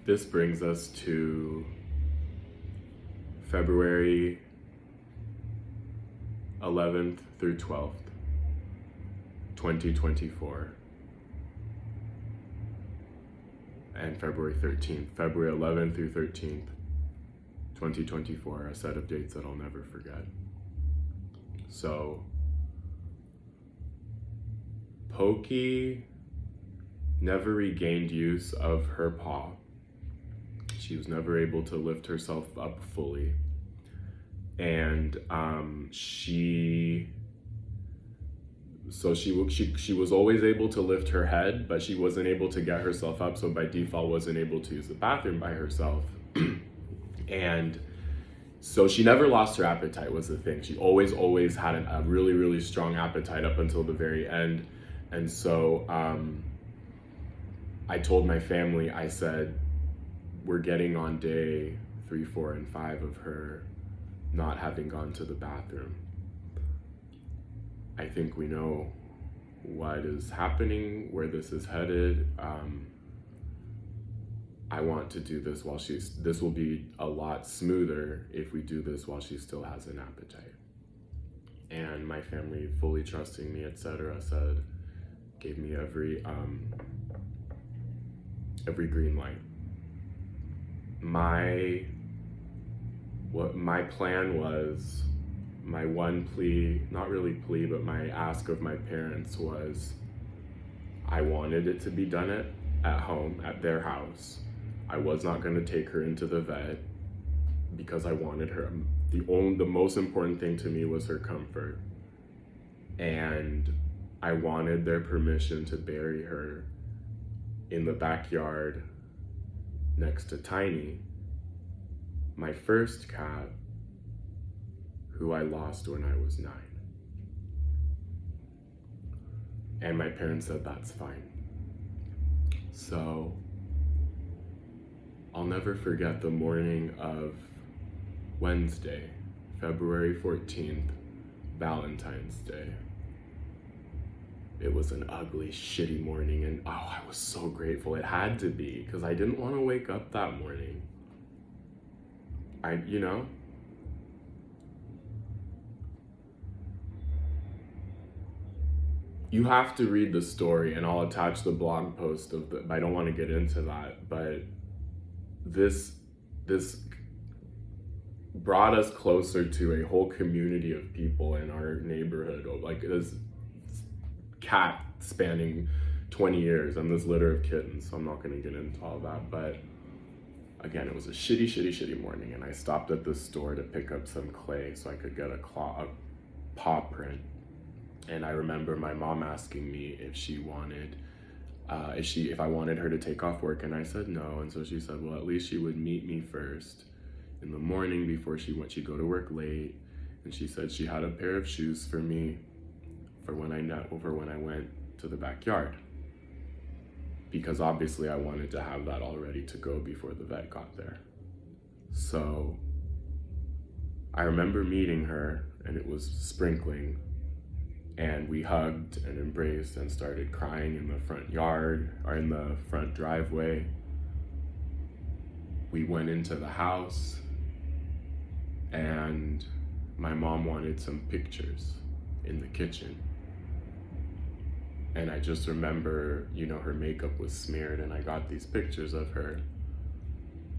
This brings us to February 11th through 12th, 2024. And February 13th, February 11th through 13th, 2024, a set of dates that I'll never forget. So, Pokey never regained use of her paw. She was never able to lift herself up fully. And she was always able to lift her head, but she wasn't able to get herself up, so by default wasn't able to use the bathroom by herself. And so she never lost her appetite, was the thing. She always had a really, really strong appetite up until the very end. And so I told my family, I said, we're getting on day 3, 4, and 5 of her not having gone to the bathroom. I think we know what is happening, where this is headed. I want to do this while this will be a lot smoother if we do this while she still has an appetite. And my family, fully trusting me, etc., gave me every green light. My plan was, my one plea, not really plea, but my ask of my parents was, I wanted it to be done at home, at their house. I was not going to take her into the vet because I wanted her. The most important thing to me was her comfort. And I wanted their permission to bury her in the backyard next to Tiny, my first cat, who I lost when I was 9. And my parents said, that's fine. So I'll never forget the morning of Wednesday, February 14th, Valentine's Day. It was an ugly, shitty morning, and I was so grateful. It had to be, because I didn't want to wake up that morning. You have to read the story, and I'll attach the blog post but I don't want to get into that, but this brought us closer to a whole community of people in our neighborhood, like this cat spanning 20 years and this litter of kittens, so I'm not going to get into all that, but again, it was a shitty morning, and I stopped at the store to pick up some clay so I could get a paw print. And I remember my mom asking me if I wanted her to take off work, and I said no. And so she said, well, at least she would meet me first in the morning before she'd go to work late. And she said she had a pair of shoes for me for when I went to the backyard, because obviously I wanted to have that all ready to go before the vet got there. So I remember meeting her, and it was sprinkling, and we hugged and embraced and started crying in the front yard, or in the front driveway. We went into the house, and my mom wanted some pictures in the kitchen. And I just remember, her makeup was smeared, and I got these pictures of her.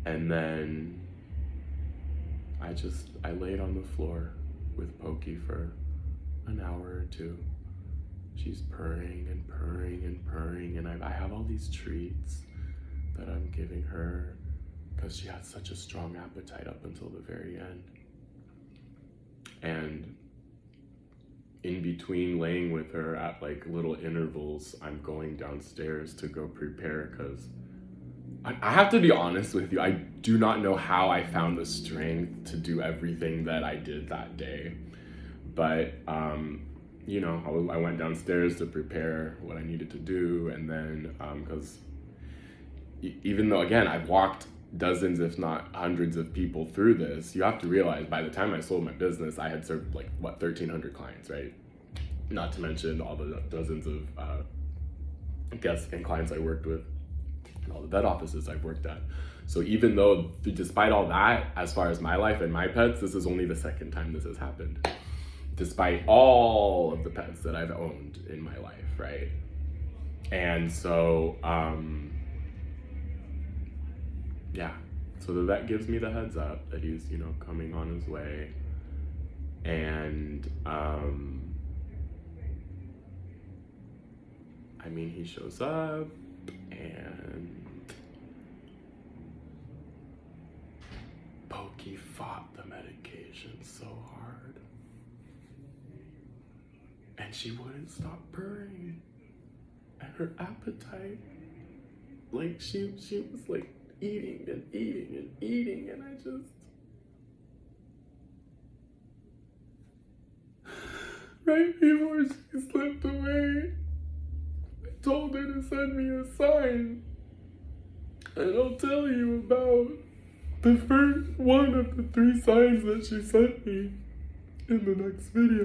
And then I laid on the floor with Pokey for an hour or two. She's purring and purring and purring, and I have all these treats that I'm giving her because she had such a strong appetite up until the very end. And in between laying with her at like little intervals, I'm going downstairs to go prepare, because I have to be honest with you, I do not know how I found the strength to do everything that I did that day. But, I went downstairs to prepare what I needed to do. And then, because even though, again, I've walked dozens, if not hundreds of people through this, you have to realize by the time I sold my business, I had served 1,300 clients, right? Not to mention all the dozens of guests and clients I worked with. all the vet offices I've worked at. So even though, despite all that, as far as my life and my pets, this is only the second time this has happened. Despite all of the pets that I've owned in my life, right? And so, yeah. So the vet gives me the heads up that he's, you know, coming on his way. And, I mean, he shows up and Pokey fought the medication so hard. And she wouldn't stop purring. And her appetite, like she was like eating and eating and eating, and I just, right before she slipped away, I told her to send me a sign. And I'll tell you about the first one of the 3 signs that she sent me in the next video.